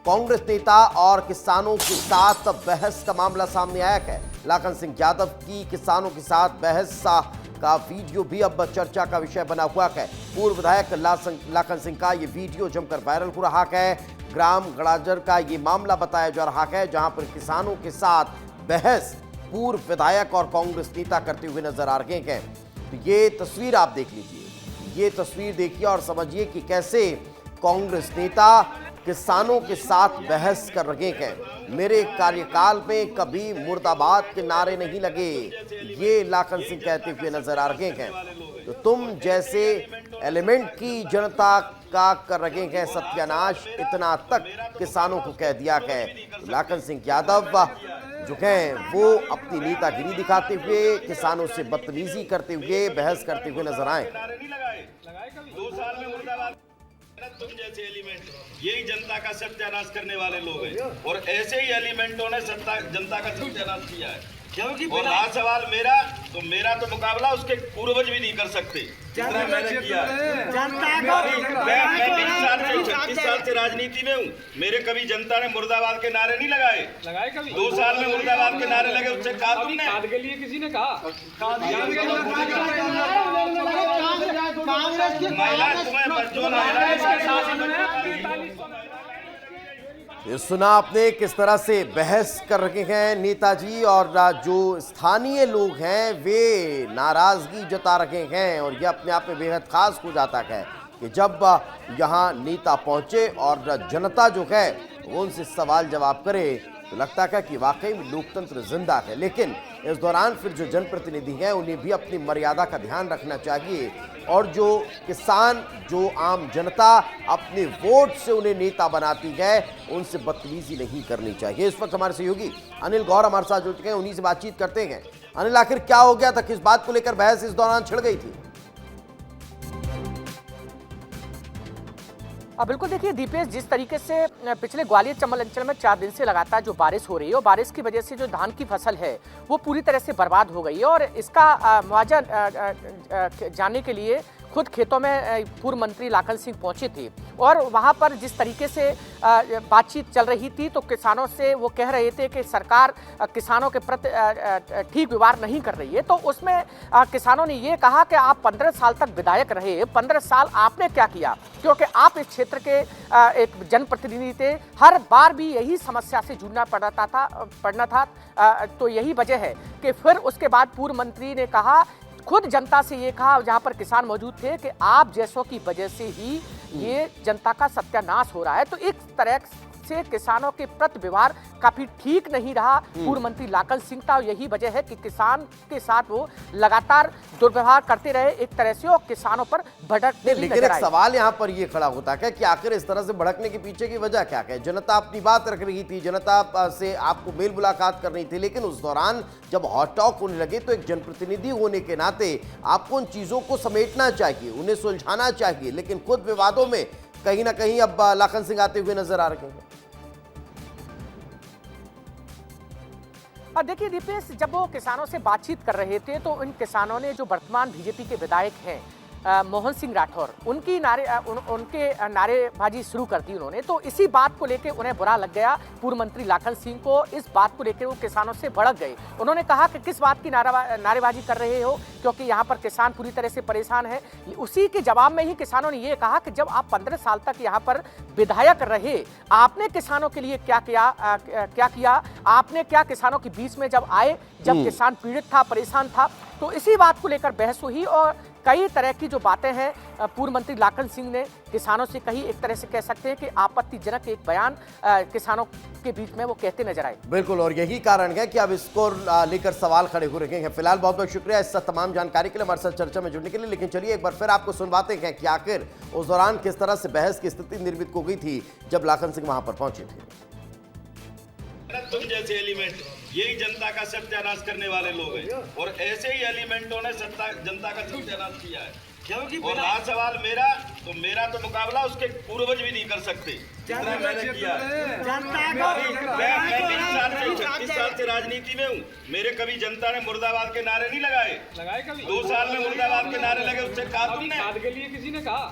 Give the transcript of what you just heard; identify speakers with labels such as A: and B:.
A: कांग्रेस नेता और किसानों के साथ बहस का मामला सामने आया है। लाखन सिंह यादव की किसानों के साथ बहस का वीडियो भी अब चर्चा का विषय बना हुआ है। पूर्व विधायक लाखन सिंह का ये वीडियो जमकर वायरल हो रहा है। ग्राम गड़ाजर का ये मामला बताया जा रहा है, जहां पर किसानों के साथ बहस पूर्व विधायक और कांग्रेस नेता करते हुए नजर आ रहे हैं। तो ये तस्वीर आप देख लीजिए, ये तस्वीर देखिए और समझिए कि कैसे कांग्रेस नेता किसानों के साथ बहस कर रहे हैं। मेरे कार्यकाल में कभी मुर्दाबाद के नारे नहीं लगे, ये लाखन सिंह कहते हुए नजर आ रहे हैं। तो तुम जैसे एलिमेंट की जनता का कर रहे हैं सत्यानाश, इतना तक किसानों को कह दिया है। तो लाखन सिंह यादव जो हैं वो अपनी नेतागिरी दिखाते हुए किसानों से बदतमीजी करते हुए बहस करते हुए नजर आए।
B: 2 साल में मुर्दाबाद तुम जैसे एलिमेंट यही जनता का सत्यानाश करने वाले लोग हैं, और ऐसे ही एलिमेंटों ने जनता का सत्यानाश किया है। क्योंकि और रहा सवाल मेरा तो मुकाबला उसके पूर्वज भी नहीं कर सकते जितना मैंने किया है। मैं 20 साल से राजनीति में हूँ, मेरे कभी जनता ने मुर्दाबाद के नारे नहीं लगाए कभी। 2 साल में मुर्दाबाद के नारे लगे, उससे कहा तुमने खाद के लिए किसी ने कहा महिला तुम्हें जो
A: ये सुना आपने किस तरह से बहस कर रहे हैं नेताजी, और जो स्थानीय लोग हैं वे नाराजगी जता रहे हैं। और ये अपने आप में बेहद खास हो जाता है कि जब यहाँ नेता पहुंचे और जनता जो है वो उनसे सवाल जवाब करे तो लगता है कि वाकई में लोकतंत्र जिंदा है। लेकिन इस दौरान फिर जो जनप्रतिनिधि हैं उन्हें भी अपनी मर्यादा का ध्यान रखना चाहिए, और जो किसान, जो आम जनता अपने वोट से उन्हें नेता बनाती है, उनसे बदतमीजी नहीं करनी चाहिए। इस वक्त हमारे सहयोगी अनिल गौर हमारे साथ जुड़ चुके हैं, उन्हीं से बातचीत करते हैं। अनिल, आखिर क्या हो गया था, किस बात को लेकर बहस इस दौरान छिड़ गई थी?
C: बिल्कुल, देखिए दीपेश, जिस तरीके से पिछले ग्वालियर चंबल अंचल में 4 दिन से लगातार जो बारिश हो रही है, और बारिश की वजह से जो धान की फसल है वो पूरी तरह से बर्बाद हो गई है, और इसका मुआवजा जानने के लिए खुद खेतों में पूर्व मंत्री लाखन सिंह पहुंचे थे। और वहां पर जिस तरीके से बातचीत चल रही थी तो किसानों से वो कह रहे थे कि सरकार किसानों के प्रति ठीक व्यवहार नहीं कर रही है। तो उसमें किसानों ने ये कहा कि आप 15 साल तक विधायक रहे, 15 साल आपने क्या किया, क्योंकि आप इस क्षेत्र के एक जनप्रतिनिधि थे, हर बार भी यही समस्या से जूझना पड़ना था। तो यही वजह है कि फिर उसके बाद पूर्व मंत्री ने कहा, खुद जनता से ये कहा जहां पर किसान मौजूद थे, कि आप जैसों की वजह से ही ये जनता का सत्यानाश हो रहा है। तो एक तरह से किसानों के प्रति व्यवहार काफी ठीक नहीं रहा पूर्व मंत्री लाखन सिंह का। यही वजह है कि किसान के साथ वो लगातार दुर्व्यवहार करते रहे एक तरह से, और किसानों पर भड़कते।
A: लेकिन एक सवाल यहाँ पर ये खड़ा होता है कि आखिर इस तरह से भड़कने के पीछे की वजह क्या है? जनता अपनी बात रख रही थी, जनता से आपको मेल मुलाकात करनी थी, लेकिन उस दौरान जब हॉट टॉक होने लगे तो एक जनप्रतिनिधि होने के नाते आपको उन चीजों को समेटना चाहिए, उन्हें सुलझाना चाहिए। लेकिन खुद विवादों में कहीं ना कहीं अब लाखन सिंह आते हुए नजर आ रहे हैं।
C: और देखिए दीपेश, जब वो किसानों से बातचीत कर रहे थे तो इन किसानों ने जो वर्तमान बीजेपी के विधायक हैं मोहन सिंह राठौर, उनके नारेबाजी शुरू कर दी उन्होंने। तो इसी बात को लेकर उन्हें बुरा लग गया पूर्व मंत्री लाखन सिंह को। इस बात को लेकर वो किसानों से भड़क गए। उन्होंने कहा कि किस बात की नारेबाजी कर रहे हो, क्योंकि यहाँ पर किसान पूरी तरह से परेशान है। उसी के जवाब में ही किसानों ने ये कहा कि जब आप 15 साल तक यहाँ पर विधायक रहे, आपने किसानों के लिए क्या किया, आपने क्या किसानों के बीच में जब आए, जब किसान पीड़ित था, परेशान था। तो इसी बात को लेकर बहस हुई, और कई तरह की जो बातें हैं पूर्व मंत्री लाखन सिंह ने किसानों से कही। एक तरह से कह सकते हैं कि आपत्तिजनक एक बयान किसानों के बीच में वो कहते नजर आए।
A: बिल्कुल, और यही कारण है कि अब इसको लेकर सवाल खड़े हो रहे हैं। फिलहाल बहुत बहुत शुक्रिया इस तमाम जानकारी के लिए, हमारे साथ चर्चा में जुड़ने के लिए। लेकिन चलिए एक बार फिर आपको सुनवाते हैं कि आखिर उस दौरान किस तरह से बहस की स्थिति निर्मित हो गई थी जब लाखन सिंह वहां पर पहुंचे थे।
B: तुम जैसे एलिमेंट यही जनता का सत्यानाश करने वाले लोग हैं, और ऐसे ही एलिमेंटों ने जनता का सत्यानाश किया है। क्योंकि और रहा सवाल मेरा तो मुकाबला उसके पूर्वज भी नहीं कर सकते जितना मैंने किया है। मैं 20 साल से राजनीति में हूँ, मेरे कभी जनता ने मुर्दाबाद के नारे नहीं लगाए कभी। 2 साल में मुर्दाबाद के नारे लगे, उससे कहा तुमने खाद के लिए किसी ने कहा।